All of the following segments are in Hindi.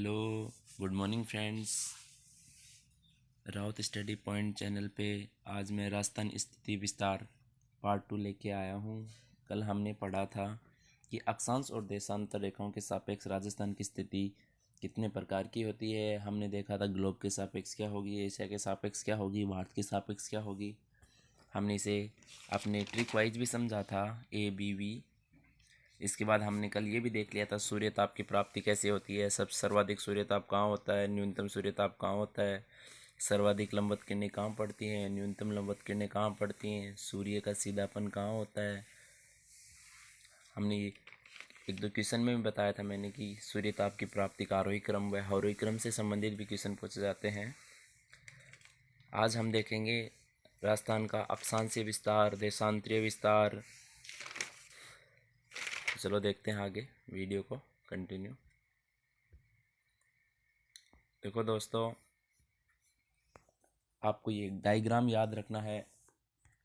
Hello, good morning friends. Raut study point channel पे आज मैं राजस्थान स्थिति विस्तार पार्ट 2 लेके आया हूँ। कल हमने पढ़ा था कि अक्षांश और देशांतर रेखाओं के सापेक्ष राजस्थान की स्थिति कितने प्रकार की होती है। हमने देखा था ग्लोब के सापेक्ष क्या होगी, एशिया के सापेक्ष क्या होगी, भारत के सापेक्ष क्या होगी। हमने इसे अपने ट्रिक वाइज भी समझा था, ABV। इसके बाद हमने कल ये भी देख लिया था सूर्य ताप की प्राप्ति कैसे होती है, सब सर्वाधिक सूर्य ताप कहाँ होता है, न्यूनतम सूर्य ताप कहाँ होता है, सर्वाधिक लंबवत किरणें कहाँ पड़ती हैं, न्यूनतम लंबवत किरणें कहाँ पड़ती हैं, सूर्य का सीधापन कहाँ होता है। हमने एक दो क्वेश्चन में भी बताया था मैंने कि सूर्य ताप की प्राप्ति का आरोही क्रम व अवरोही क्रम से संबंधित भी क्वेश्चन पूछे जाते हैं। आज हम देखेंगे राजस्थान का अक्षांशीय विस्तार, देशांतरीय विस्तार। चलो देखते हैं आगे वीडियो को कंटिन्यू। देखो दोस्तों, आपको ये डायग्राम याद रखना है,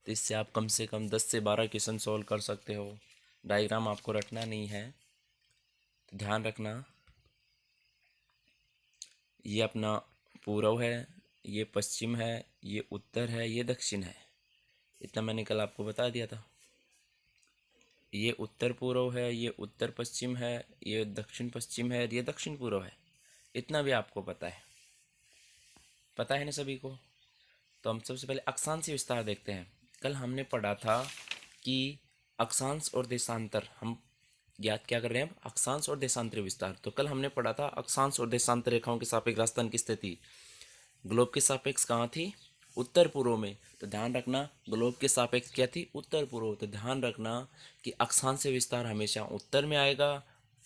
तो इससे आप कम से कम 10 से 12 क्वेश्चन सॉल्व कर सकते हो। डायग्राम आपको रटना नहीं है, तो ध्यान रखना। ये अपना पूर्व है, ये पश्चिम है, ये उत्तर है, ये दक्षिण है। इतना मैंने कल आपको बता दिया था। ये उत्तर पूर्व है, ये उत्तर पश्चिम है, ये दक्षिण पश्चिम है, ये दक्षिण पूर्व है। इतना भी आपको पता है ना सभी को। तो हम सबसे पहले अक्षांशीय विस्तार देखते हैं। कल हमने पढ़ा था कि अक्षांश और देशांतर, हम ज्ञात क्या कर रहे हैं, अक्षांश और देशांतरीय विस्तार। तो कल हमने पढ़ा था अक्षांश और देशांतर रेखाओं के सापेक्ष राजस्थान की स्थिति ग्लोब के सापेक्ष कहाँ थी, उत्तर पूर्व में। तो ध्यान रखना, ग्लोब के सापेक्ष क्या थी, उत्तर पूर्व। तो ध्यान रखना कि अक्षांशीय विस्तार हमेशा उत्तर में आएगा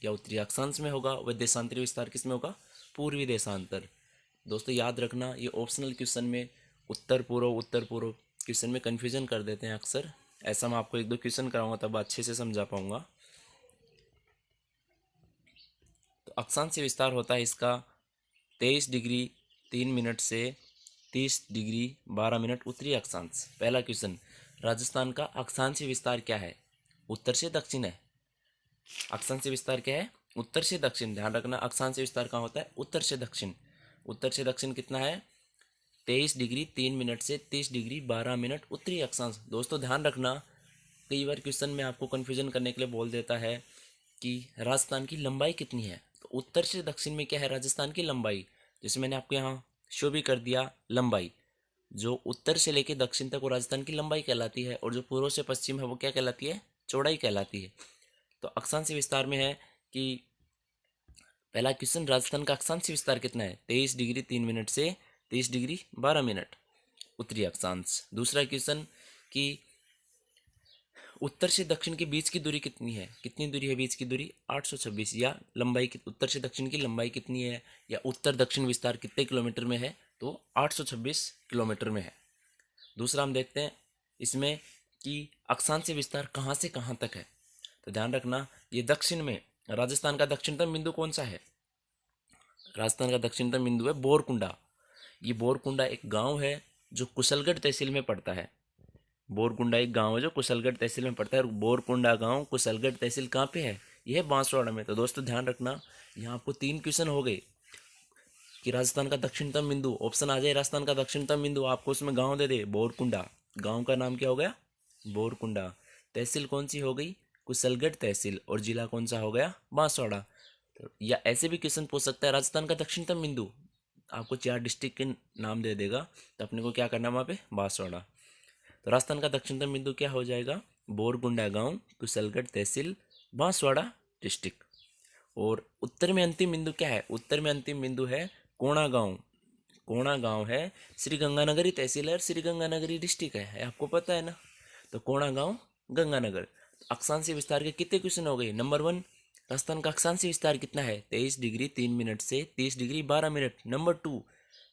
या उत्तरी अक्षांश में होगा, वह देशांतरीय विस्तार किस में होगा, पूर्वी देशांतर। दोस्तों याद रखना, ये ऑप्शनल क्वेश्चन में उत्तर पूर्व क्वेश्चन में कन्फ्यूजन कर देते हैं अक्सर। ऐसा मैं आपको एक दो क्वेश्चन कराऊंगा तब अच्छे से समझा पाऊंगा। तो अक्षांशीय विस्तार होता है इसका 23 डिग्री 3 मिनट से 30 डिग्री 12 मिनट उत्तरी अक्षांश। पहला क्वेश्चन, राजस्थान का अक्षांशीय विस्तार क्या है, उत्तर से दक्षिण है। अक्षांशीय विस्तार क्या है, उत्तर से दक्षिण। ध्यान रखना, अक्षांशीय विस्तार कहाँ होता है, उत्तर से दक्षिण। उत्तर से दक्षिण कितना है, 23 डिग्री 3 मिनट से 30 डिग्री 12 मिनट उत्तरी अक्षांश। दोस्तों ध्यान रखना, कई बार क्वेश्चन में आपको कन्फ्यूजन करने के लिए बोल देता है कि राजस्थान की लंबाई कितनी है। तो उत्तर से दक्षिण में क्या है, राजस्थान की लंबाई। जैसे मैंने आपको यहाँ शो भी कर दिया, लंबाई जो उत्तर से लेकर दक्षिण तक वो राजस्थान की लंबाई कहलाती है, और जो पूर्व से पश्चिम है वो क्या कहलाती है, चौड़ाई कहलाती है। तो अक्षांशीय विस्तार में है कि पहला क्वेश्चन, राजस्थान का अक्षांशीय विस्तार कितना है, 23 डिग्री 3 मिनट से 30 डिग्री 12 मिनट उत्तरी अक्षांश। दूसरा क्वेश्चन कि उत्तर से दक्षिण के बीच की दूरी कितनी है, कितनी दूरी है बीच की दूरी, 826। या लंबाई की, उत्तर से दक्षिण की लंबाई कितनी है, या उत्तर दक्षिण विस्तार कितने किलोमीटर में है, तो 826 किलोमीटर में है। दूसरा हम देखते हैं इसमें कि अक्षांशीय विस्तार कहाँ से कहाँ तक है। तो ध्यान रखना, ये दक्षिण में, राजस्थान का दक्षिणतम बिंदु कौन सा है, राजस्थान का दक्षिणतम बिंदु है बोरकुंडा। ये बोरकुंडा एक गांव है जो कुशलगढ़ तहसील में पड़ता है। बोरकुंडा एक गांव है जो कुशलगढ़ तहसील में पड़ता है, और बोरकुंडा गांव कुशलगढ़ तहसील कहाँ पे है, यह है बांसवाड़ा में। तो दोस्तों ध्यान रखना, यहाँ आपको 3 क्वेश्चन हो गए कि राजस्थान का दक्षिणतम बिंदु, ऑप्शन आ जाए राजस्थान का दक्षिणतम बिंदु, आपको उसमें गांव दे दे बोरकुंडा। गांव का नाम क्या हो गया, बोरकुंडा। तहसील कौन सी हो गई, कुशलगढ़ तहसील, और जिला कौन सा हो गया, बांसवाड़ा। तो या ऐसे भी क्वेश्चन पूछ सकता है, राजस्थान का दक्षिणतम बिंदु, आपको 4 डिस्ट्रिक्ट के नाम दे देगा, तो अपने को क्या करना है वहाँ पे, बांसवाड़ा। तो राजस्थान का दक्षिणतम बिंदु क्या हो जाएगा, बोरकुंडा गांव, कुशलगढ़ तहसील, बांसवाड़ा डिस्ट्रिक्ट। और उत्तर में अंतिम बिंदु क्या है, उत्तर में अंतिम बिंदु है कोणा गांव। कोणा गांव है श्री गंगानगरी तहसील है और श्री गंगानगरी डिस्ट्रिक्ट है, आपको पता है ना। तो कोणा गांव गंगानगर। अक्षांशीय विस्तार के कितने क्वेश्चन हो गए, नंबर 1, राजस्थान का अक्षांशीय विस्तार कितना है, 23 डिग्री 3 मिनट से 30 डिग्री 12 मिनट। नंबर 2,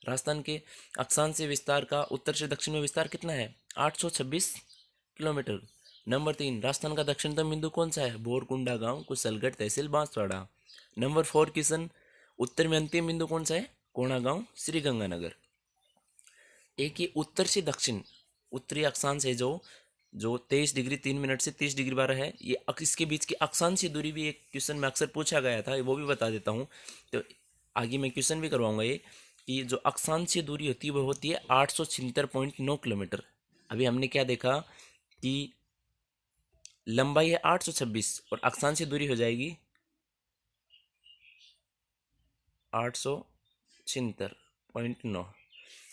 राजस्थान के अक्षांशीय विस्तार का उत्तर से दक्षिण में विस्तार कितना है, 826 किलोमीटर। नंबर 3, राजस्थान का दक्षिणतम बिंदु कौन सा है, बोरकुंडा गांव, कुशलगढ़ तहसील, बांसवाड़ा। नंबर 4 क्वेश्चन, उत्तर में अंतिम बिंदु कौन सा है, कोणा गांव, श्री गंगानगर। एक ये उत्तर से दक्षिण उत्तरी अक्षांश है जो जो 23 डिग्री 3 मिनट से 30 डिग्री 12 है, इसके बीच की अक्षांशीय दूरी भी एक क्वेश्चन में अक्सर पूछा गया था, वो भी बता देता हूँ। तो आगे मैं क्वेश्चन भी करवाऊंगा ये, कि जो अक्षांशीय दूरी होती है वो होती है 876.9 किलोमीटर। अभी हमने क्या देखा कि लंबाई है 826 और अक्षांशीय दूरी हो जाएगी 876.9,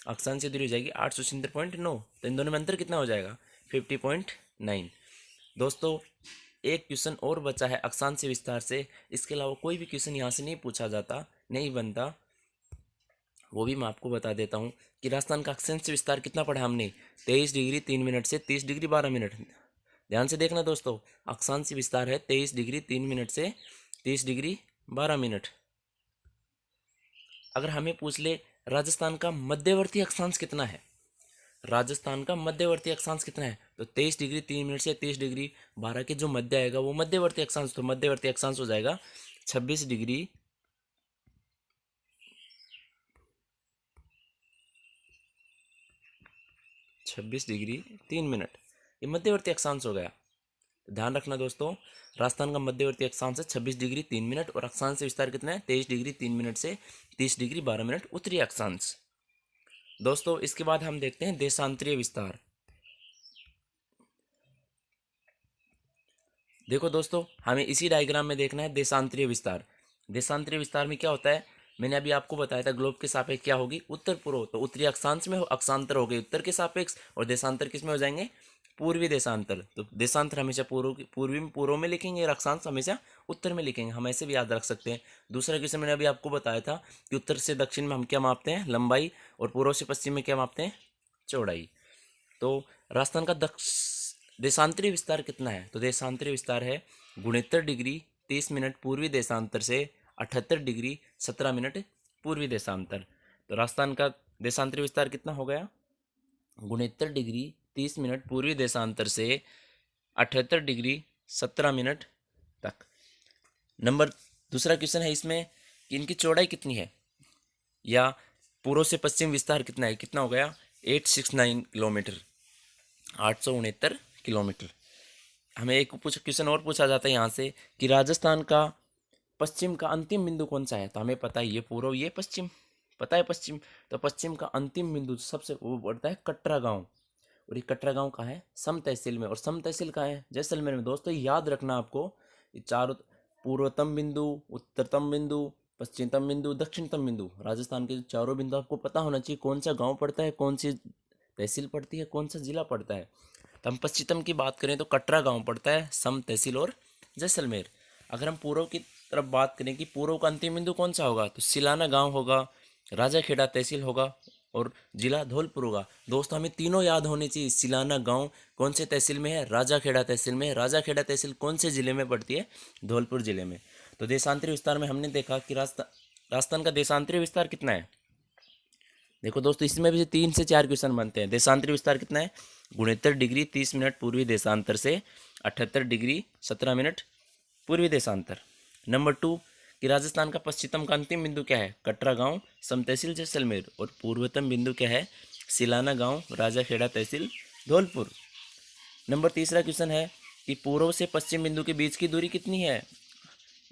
अक्षांशीय दूरी हो जाएगी 876.9, तो इन दोनों में अंतर कितना हो जाएगा 50.9। दोस्तों एक क्वेश्चन और बचा है अक्षांशीय विस्तार से, इसके अलावा कोई भी क्वेश्चन यहाँ से नहीं पूछा जाता, नहीं बनता, वो भी मैं आपको बता देता हूँ कि राजस्थान का अक्षांशीय विस्तार कितना पढ़ा हमने, 23 डिग्री 3 मिनट से 30 डिग्री 12 मिनट। ध्यान से देखना दोस्तों, अक्षांशीय विस्तार है 23 डिग्री 3 मिनट से 30 डिग्री 12 मिनट। अगर हमें पूछ ले राजस्थान का मध्यवर्ती अक्षांश कितना है, राजस्थान का मध्यवर्ती अक्षांश कितना है, तो 23 डिग्री 3 मिनट से 30 डिग्री 12 के जो मध्य आएगा वो मध्यवर्ती अक्षांश, तो मध्यवर्ती अक्षांश हो जाएगा 26 डिग्री 3 मिनट, ये मध्यवर्ती अक्षांश हो गया। ध्यान रखना दोस्तों, राजस्थान का मध्यवर्ती अक्षांश है 26 डिग्री 3 मिनट और अक्षांश विस्तार कितना है 23 डिग्री 3 मिनट से 30 डिग्री 12 मिनट उत्तरी अक्षांश। दोस्तों इसके बाद हम देखते हैं देशांतरीय विस्तार। देखो दोस्तों, हमें इसी डायग्राम में देखना है देशांतरीय विस्तार। देशांतरीय विस्तार में क्या होता है, मैंने अभी आपको बताया था ग्लोब के सापेक्ष क्या होगी उत्तर पूर्व, तो उत्तरी अक्षांश में अक्षांतर हो गई उत्तर के सापेक्ष और देशांतर किस में हो जाएंगे पूर्वी देशांतर। तो देशांतर हमेशा पूर्व में लिखेंगे और अक्षांश हमेशा उत्तर में लिखेंगे, हम ऐसे भी याद रख सकते हैं। दूसरा क्वेश्चन मैंने अभी आपको बताया था कि उत्तर से दक्षिण में हम क्या मापते हैं लंबाई और पूर्व से पश्चिम में क्या मापते हैं चौड़ाई। तो राजस्थान का देशांतरीय विस्तार कितना है, तो देशांतरीय विस्तार है 69 डिग्री 30 मिनट पूर्वी देशांतर से 78 डिग्री 17 मिनट पूर्वी देशांतर। तो राजस्थान का देशांतरीय विस्तार कितना हो गया 69 डिग्री 30 मिनट पूर्वी देशांतर से 78 डिग्री 17 मिनट तक। दूसरा क्वेश्चन है इसमें कि इनकी चौड़ाई कितनी है, या पूर्व से पश्चिम विस्तार कितना है, कितना हो गया 869 किलोमीटर, 869 किलोमीटर। हमें एक क्वेश्चन और पूछा जाता है यहाँ से कि राजस्थान का पश्चिम का अंतिम बिंदु कौन सा है, तो हमें पता है ये पूर्व ये पश्चिम, पता है पश्चिम, तो पश्चिम का अंतिम बिंदु सबसे वो पड़ता है कटरा गांव, और ये कटरा गांव कहाँ है सम तहसील में, और सम तहसील कहाँ है जैसलमेर में। दोस्तों याद रखना आपको, ये चारों पूर्वतम बिंदु, उत्तरतम बिंदु, पश्चिमतम बिंदु, दक्षिणतम बिंदु, राजस्थान के चारों बिंदु आपको पता होना चाहिए, कौन सा गाँव पड़ता है, कौन सी तहसील पड़ती है, कौन सा जिला पड़ता है। तो हम पश्चिमतम की बात करें तो कटरा गांव पड़ता है, सम तहसील और जैसलमेर। अगर हम पूर्व की तरफ बात करें कि पूर्व का अंतिम बिंदु कौन सा होगा, तो सिलाना गांव होगा, राजाखेड़ा तहसील होगा और जिला धौलपुर होगा। दोस्तों हमें तीनों याद होने चाहिए, सिलाना गांव कौन से तहसील में है, राजाखेड़ा तहसील में है, राजाखेड़ा तहसील कौन से जिले में पड़ती है, धौलपुर जिले में। तो देशांतरीय विस्तार में हमने देखा कि राजस्थान का देशांतरीय विस्तार कितना है। देखो दोस्तों इसमें भी 3 से 4 क्वेश्चन बनते हैं। देशांतरीय विस्तार कितना है 69 डिग्री 30 मिनट पूर्वी देशांतर से 78 डिग्री 17 मिनट पूर्वी देशांतर। नंबर 2 कि राजस्थान का पश्चिमतम का अंतिम बिंदु क्या है कटरा गांव सम तहसील जैसलमेर, और पूर्वतम बिंदु क्या है सिलाना गांव राजाखेड़ा तहसील धौलपुर। नंबर तीसरा क्वेश्चन है कि पूर्व से पश्चिम बिंदु के बीच की दूरी कितनी है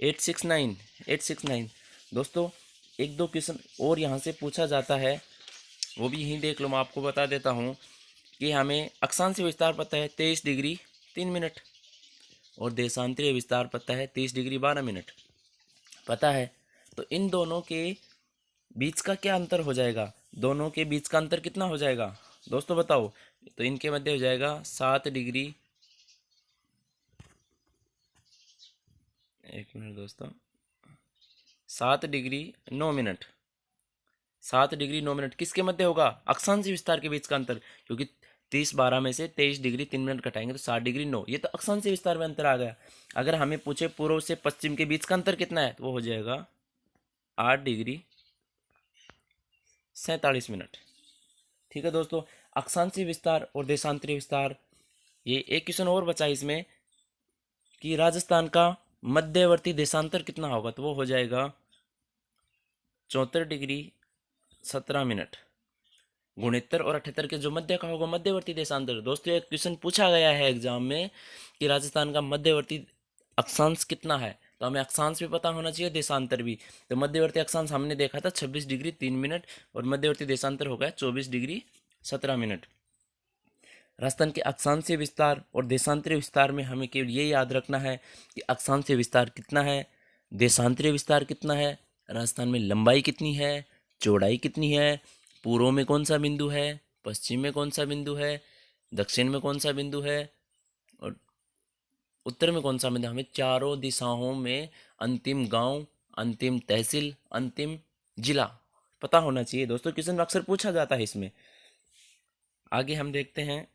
869। दोस्तों एक दो क्वेश्चन और यहाँ से पूछा जाता है, वो भी यहीं देख लो, मैं आपको बता देता हूँ कि हमें अक्षांशीय विस्तार पता है 23 डिग्री 3 मिनट और देशांतरीय विस्तार पता है 30 डिग्री 12 मिनट पता है। तो इन दोनों के बीच का क्या अंतर हो जाएगा, दोनों के बीच का अंतर कितना हो जाएगा दोस्तों बताओ, तो इनके मध्य हो जाएगा 7 डिग्री, एक मिनट दोस्तों, 7 डिग्री 9 मिनट, 7 डिग्री 9 मिनट किसके मध्य होगा अक्षांशीय विस्तार के बीच का अंतर, क्योंकि 30-12 में से 23 डिग्री 3 मिनट घटाएंगे तो 7 डिग्री 9, ये तो अक्षांशीय विस्तार में अंतर आ गया। अगर हमें पूछे पूर्व से पश्चिम के बीच का अंतर कितना है तो वो हो जाएगा 8 डिग्री 47 मिनट। ठीक है दोस्तों, अक्षांशीय विस्तार और देशांतरीय विस्तार। ये एक क्वेश्चन और बचा इसमें कि राजस्थान का मध्यवर्ती देशांतर कितना होगा, तो वो हो जाएगा 74 डिग्री 17 मिनट। 69 और 78 के जो मध्य का होगा मध्यवर्ती देशांतर। दोस्तों एक क्वेश्चन पूछा गया है एग्जाम में कि राजस्थान का मध्यवर्ती अक्षांश कितना है, तो हमें अक्षांश भी पता होना चाहिए, देशांतर भी। तो मध्यवर्ती अक्षांश हमने देखा था 26 डिग्री 3 मिनट, और मध्यवर्ती देशांतर हो गया 24 डिग्री 17 मिनट। राजस्थान के अक्षांशीय विस्तार और देशांतरीय विस्तार में हमें केवल ये याद रखना है कि अक्षांशीय विस्तार कितना है, देशांतरीय विस्तार कितना है, राजस्थान में लंबाई कितनी है, चौड़ाई कितनी है, पूर्व में कौन सा बिंदु है, पश्चिम में कौन सा बिंदु है, दक्षिण में कौन सा बिंदु है, और उत्तर में कौन सा बिंदु। हमें चारों दिशाओं में अंतिम गांव, अंतिम तहसील, अंतिम जिला पता होना चाहिए दोस्तों। क्वेश्चन अक्सर पूछा जाता है इसमें। आगे हम देखते हैं,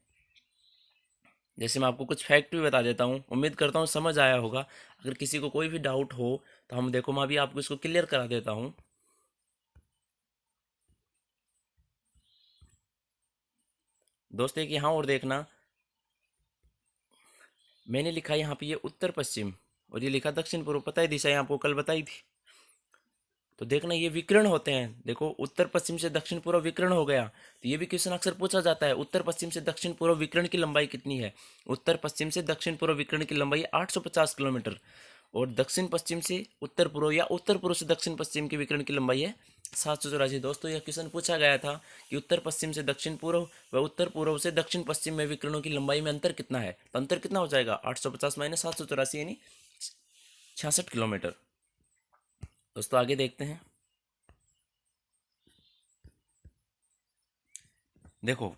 जैसे मैं आपको कुछ फैक्ट भी बता देता हूँ, उम्मीद करता हूँ समझ आया होगा। अगर किसी को कोई भी डाउट हो तो हम देखो, मैं अभी आपको इसको क्लियर करा देता हूँ। दोस्तों एक यहाँ और देखना, मैंने लिखा यहाँ पे ये उत्तर पश्चिम और ये लिखा दक्षिण पूर्व, पता है दिशा आपको कल बताई थी। तो देखना ये विकर्ण होते हैं, देखो उत्तर पश्चिम से दक्षिण पूर्व विकर्ण हो गया। तो ये भी क्वेश्चन अक्सर पूछा जाता है, उत्तर पश्चिम से दक्षिण पूर्व विकर्ण की लंबाई कितनी है। उत्तर पश्चिम से दक्षिण पूर्व विकर्ण की लंबाई 850 किलोमीटर, और दक्षिण पश्चिम से उत्तर पूर्व या उत्तर पूर्व से दक्षिण पश्चिम के विकर्ण की लंबाई है 784। दोस्तों यह क्वेश्चन पूछा गया था कि उत्तर पश्चिम से दक्षिण पूर्व व उत्तर पूर्व से दक्षिण पश्चिम में विकर्णों की लंबाई में अंतर कितना है। तो अंतर कितना हो जाएगा, 850 माइनस 784 यानी 66 किलोमीटर। दोस्तों आगे देखते हैं, देखो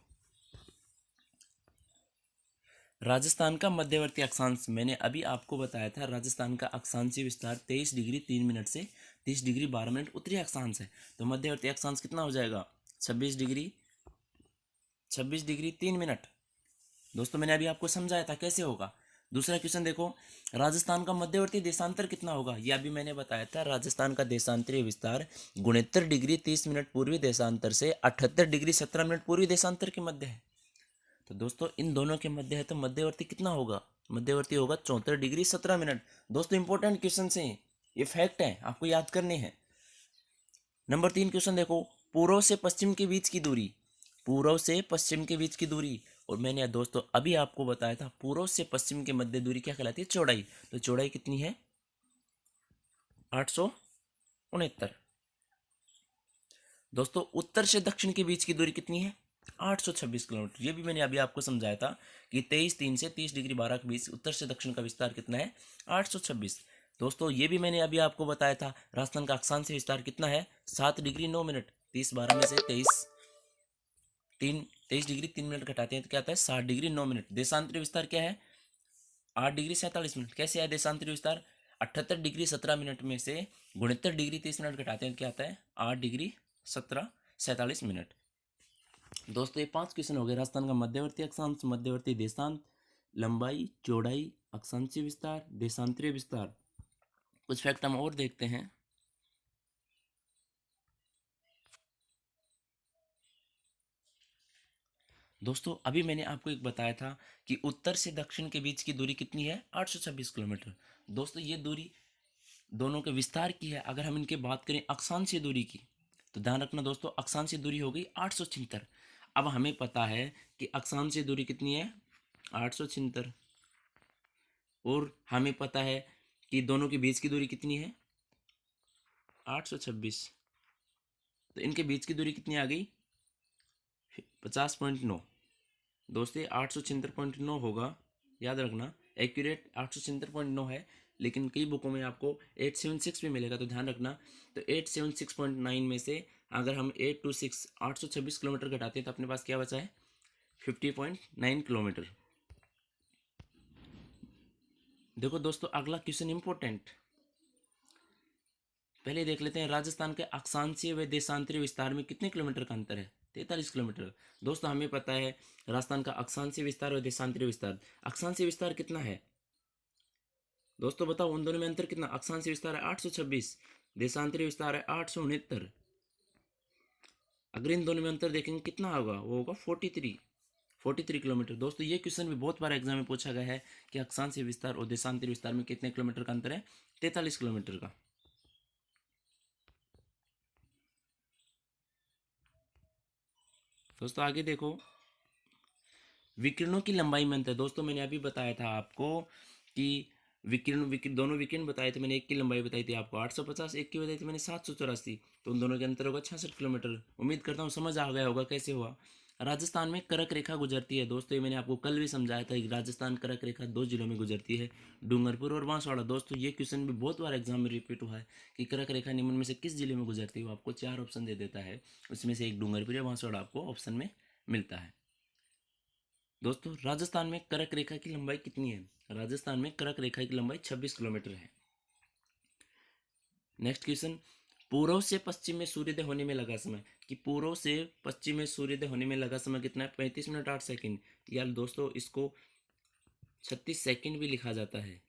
राजस्थान का मध्यवर्ती अक्षांश, मैंने अभी आपको बताया था राजस्थान का अक्षांशीय विस्तार 23 डिग्री 3 मिनट से 30 डिग्री 12 मिनट उत्तरी अक्षांश है। तो मध्यवर्ती अक्षांश कितना हो जाएगा, 26 डिग्री 3 मिनट। दोस्तों मैंने अभी आपको समझाया था कैसे होगा। दूसरा क्वेश्चन देखो, राजस्थान का मध्यवर्ती देशांतर कितना होगा, यह भी मैंने बताया था। राजस्थान का देशांतरीय विस्तार 69 डिग्री 30 मिनट पूर्वी देशांतर से 78 डिग्री 17 मिनट पूर्वी देशांतर के मध्य है। तो दोस्तों इन दोनों के मध्य है, तो मध्यवर्ती कितना होगा, मध्यवर्ती होगा 74 डिग्री 17 मिनट। दोस्तों इंपॉर्टेंट क्वेश्चन हैं, ये फैक्ट है, आपको याद करने हैं। नंबर 3 क्वेश्चन देखो, पूर्व से पश्चिम के बीच की दूरी, पूर्व से पश्चिम के बीच की दूरी, और मैंने दोस्तों अभी आपको बताया था पूर्व से पश्चिम के मध्य दूरी क्या कहलाती है, चौड़ाई। तो चौड़ाई कितनी है, 869। दोस्तों उत्तर से दक्षिण के बीच की दूरी कितनी है, 826 किलोमीटर। ये भी मैंने अभी आपको समझाया था कि 23 3 से 30 डिग्री 12 के बीच उत्तर से दक्षिण का विस्तार कितना है, 826। दोस्तों ये भी मैंने अभी आपको बताया था राजस्थान का अक्षांशीय विस्तार कितना है, 7 डिग्री 9 मिनट। 30 12 में से 23 डिग्री 3 मिनट घटाते हैं तो क्या आता है, 7 डिग्री 9 मिनट। देशांतरीय विस्तार क्या है, 8 डिग्री 47 मिनट। कैसे है देशांतरीय विस्तार, 78 डिग्री 17 मिनट में से 69 डिग्री 30 मिनट घटाते हैं तो क्या आता है, 8 डिग्री 47 मिनट। दोस्तों ये 5 क्वेश्चन हो गए, राजस्थान का मध्यवर्ती अक्षांश, मध्यवर्ती देशांत, लंबाई, चौड़ाई, अक्षांशीय विस्तार, देशांतरीय विस्तार। कुछ फैक्ट हम और देखते हैं। दोस्तों अभी मैंने आपको एक बताया था कि उत्तर से दक्षिण के बीच की दूरी कितनी है, 826 किलोमीटर। दोस्तों ये दूरी दोनों के विस्तार की है। अगर हम इनके बात करें अक्षांशीय दूरी की, तो ध्यान रखना दोस्तों, अक्षांशीय दूरी हो गई 876। अब हमें पता है कि अक्षांशीय दूरी कितनी है, 876, और हमें पता है कि दोनों के बीच की दूरी कितनी है, 826। तो इनके बीच की दूरी कितनी आ गई, 50.9। दोस्तों 876.9 होगा, याद रखना, एक्यूरेट 876.9 है, लेकिन कई बुकों में आपको 876 भी मिलेगा, तो ध्यान रखना। तो 876.9 में से अगर हम 826 826 किलोमीटर घटाते हैं तो अपने पास क्या बचा है, 50.9 किलोमीटर। देखो दोस्तों अगला क्वेश्चन इंपॉर्टेंट, पहले देख लेते हैं राजस्थान के अक्षांशीय व देशांतरीय विस्तार में कितने किलोमीटर का अंतर है, 43 किलोमीटर। दोस्तों हमें पता है राजस्थान का अक्षांशीय विस्तार और देशांतरीय विस्तार, अक्षांशीय विस्तार कितना है दोस्तों बताओ, उन दोनों में अंतर कितना, अक्षांशीय विस्तार है 826, देशांतरीय विस्तार है 869। अगर इन दोनों में अंतर देखेंगे कितना होगा, वो होगा 43 किलोमीटर। दोस्तों ये क्वेश्चन भी बहुत बार एग्जाम में पूछा गया है कि अक्षांशीय विस्तार और देशांतरीय विस्तार में कितने किलोमीटर का अंतर है, 43 किलोमीटर का। दोस्तों आगे देखो, विकिरणों की लंबाई में अंतर। दोस्तों मैंने अभी बताया था आपको कि विकिरण विकिरण दोनों विकिरण बताए थे मैंने, एक की लंबाई बताई थी आपको 850, एक की बताई थी मैंने 784, तो उन दोनों के अंतर होगा 66 किलोमीटर। उम्मीद करता हूँ समझ आ गया होगा कैसे हुआ। राजस्थान में कर्क रेखा गुजरती है दोस्तों, ये मैंने आपको कल भी समझाया था कि राजस्थान कर्क रेखा 2 जिलों में गुजरती है, डूंगरपुर और बांसवाड़ा। दोस्तों ये क्वेश्चन भी बहुत बार एग्जाम में रिपीट हुआ है कि कर्क रेखा निम्न में से किस जिले में गुजरती है, वो आपको 4 ऑप्शन दे देता है, उसमें से एक डूंगरपुर या बांसवाड़ा आपको ऑप्शन में मिलता है। दोस्तों राजस्थान में कर्क रेखा की लंबाई कितनी है? राजस्थान में कर्क रेखा की लंबाई 26 किलोमीटर है। नेक्स्ट क्वेश्चन, पूर्व से पश्चिम में सूर्योदय होने में लगा समय, कि पूर्व से पश्चिम में सूर्योदय होने में लगा समय कितना है? 35 मिनट 8 सेकंड। या दोस्तों इसको 36 सेकंड भी लिखा जाता है।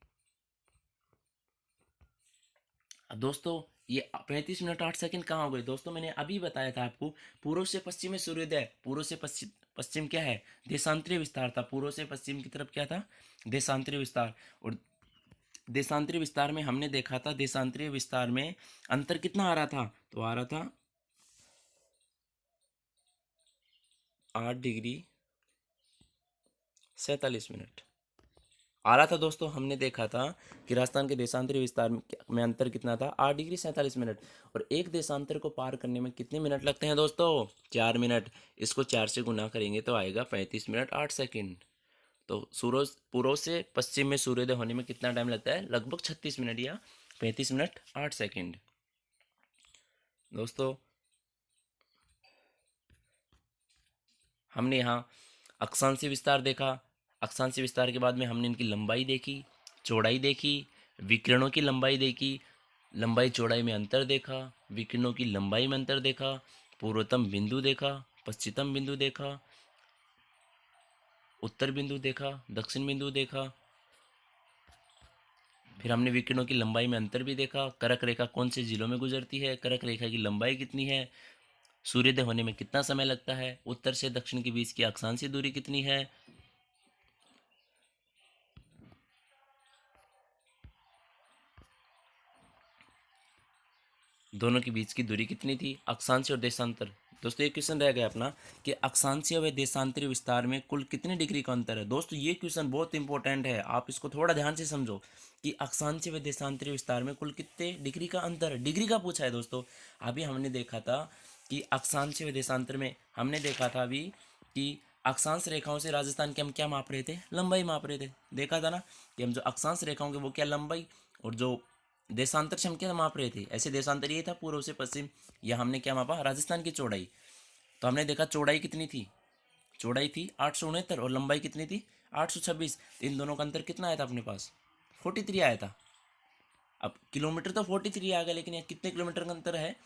अब दोस्तों ये 35 मिनट 8 सेकंड कहाँ हो गए? दोस्तों मैंने अभी बताया था आपको, पूर्व से पश्चिम में सूर्योदय, पूर्व से पश्चिम, पश्चिम क्या है? देशांतरीय विस्तार था। पूर्व से पश्चिम की तरफ क्या था? देशांतरीय विस्तार। और देशांतरीय विस्तार में हमने देखा था, देशांतरीय विस्तार में अंतर कितना आ रहा था? तो आ रहा था 8 डिग्री 47 मिनट आ रहा था। दोस्तों हमने देखा था कि राजस्थान के देशांतरीय विस्तार में अंतर कितना था? 8 डिग्री 47 मिनट। और एक देशांतर को पार करने में कितने मिनट लगते हैं दोस्तों? 4 मिनट। इसको 4 से गुना करेंगे तो आएगा 35 मिनट 8 सेकंड। तो सूरज पूर्व से पश्चिम में सूर्योदय होने में कितना टाइम लगता है? लगभग 36 मिनट या 35 मिनट 8 सेकंड। दोस्तों हमने यहाँ अक्षांशीय विस्तार देखा, अक्षांशीय विस्तार के बाद में हमने इनकी लंबाई देखी, चौड़ाई देखी, विकिरणों की लंबाई देखी, लंबाई चौड़ाई में अंतर देखा, विकिरणों की लंबाई में अंतर देखा, पूर्वतम बिंदु देखा, पश्चिमतम बिंदु देखा, उत्तर बिंदु देखा, दक्षिण बिंदु देखा, फिर हमने विकिरणों की लंबाई में अंतर भी देखा, कर्क रेखा कौन से जिलों में गुजरती है, कर्क रेखा की लंबाई कितनी है, सूर्योदय होने में कितना समय लगता है, उत्तर से दक्षिण के बीच की अक्षांशीय दूरी कितनी है, दोनों के बीच की दूरी कितनी थी, अक्षांशीय और देशांतर। दोस्तों ये क्वेश्चन रह गया अपना कि अक्षांशीय व देशांतरीय विस्तार में कुल कितने डिग्री का अंतर है। दोस्तों ये क्वेश्चन बहुत इंपॉर्टेंट है, आप इसको थोड़ा ध्यान से समझो कि अक्षांशीय व देशांतरीय विस्तार में कुल कितने डिग्री का अंतर है। डिग्री का पूछा है दोस्तों। अभी हमने देखा था कि अक्षांशीय व देशांतर में हमने देखा था अभी कि अक्षांश रेखाओं से राजस्थान के हम क्या माप रहे थे? लंबाई माप रहे थे। देखा था ना कि हम जो अक्षांश रेखाओं के वो क्या लंबाई, और जो देशांतर से हम क्या माप रहे थे? ऐसे देशांतर ये था पूर्व से पश्चिम, या हमने क्या मापा? राजस्थान की चौड़ाई। तो हमने देखा चौड़ाई कितनी थी? चौड़ाई थी 869 और लंबाई कितनी थी? 826। इन दोनों का अंतर कितना आया था अपने पास? 43 आया था। अब किलोमीटर तो 43 आ गया, लेकिन यहाँ कितने किलोमीटर का अंतर है?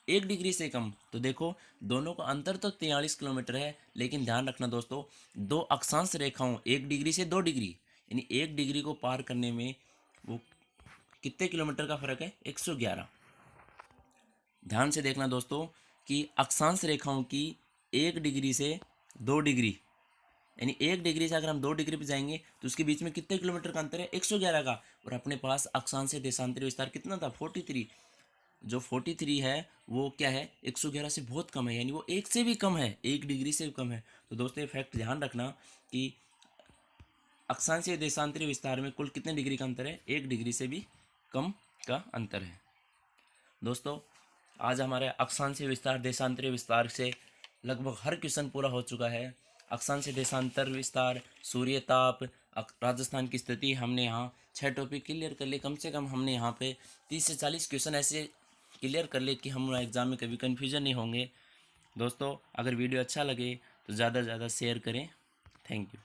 1 डिग्री से कम। तो देखो दोनों का अंतर तो 43 किलोमीटर है, लेकिन ध्यान रखना दोस्तों, दो अक्षांश रेखाओं 1 डिग्री से 2 डिग्री, यानी 1 डिग्री को पार करने में वो कितने किलोमीटर का फर्क है? 111। ध्यान से देखना दोस्तों कि अक्षांश रेखाओं की 1 डिग्री से 2 डिग्री, यानी 1 डिग्री से अगर हम 2 डिग्री पे जाएंगे तो उसके बीच में कितने किलोमीटर का अंतर है? 111 का। और अपने पास अक्षांश से देशांतरीय विस्तार कितना था? 43। जो 43 है वो क्या है? 111 से बहुत कम है, यानी वो 1 से भी कम है, 1 डिग्री से भी कम है। तो दोस्तों ये फैक्ट ध्यान रखना कि अक्षांशीय देशांतरीय विस्तार में कुल कितने डिग्री का अंतर है? 1 डिग्री से भी कम का अंतर है। दोस्तों आज हमारे अक्षांशीय विस्तार देशांतरीय विस्तार से लगभग हर क्वेश्चन पूरा हो चुका है। अक्षांशीय देशांतर विस्तार, सूर्य ताप, राजस्थान की स्थिति, हमने यहाँ 6 टॉपिक क्लियर कर लिए। कम से कम हमने यहाँ पे 30 से 40 क्वेश्चन ऐसे क्लियर कर लिए कि हम एग्ज़ाम में कभी कन्फ्यूजन नहीं होंगे। दोस्तों अगर वीडियो अच्छा लगे तो ज़्यादा से ज़्यादा शेयर करें। Thank you.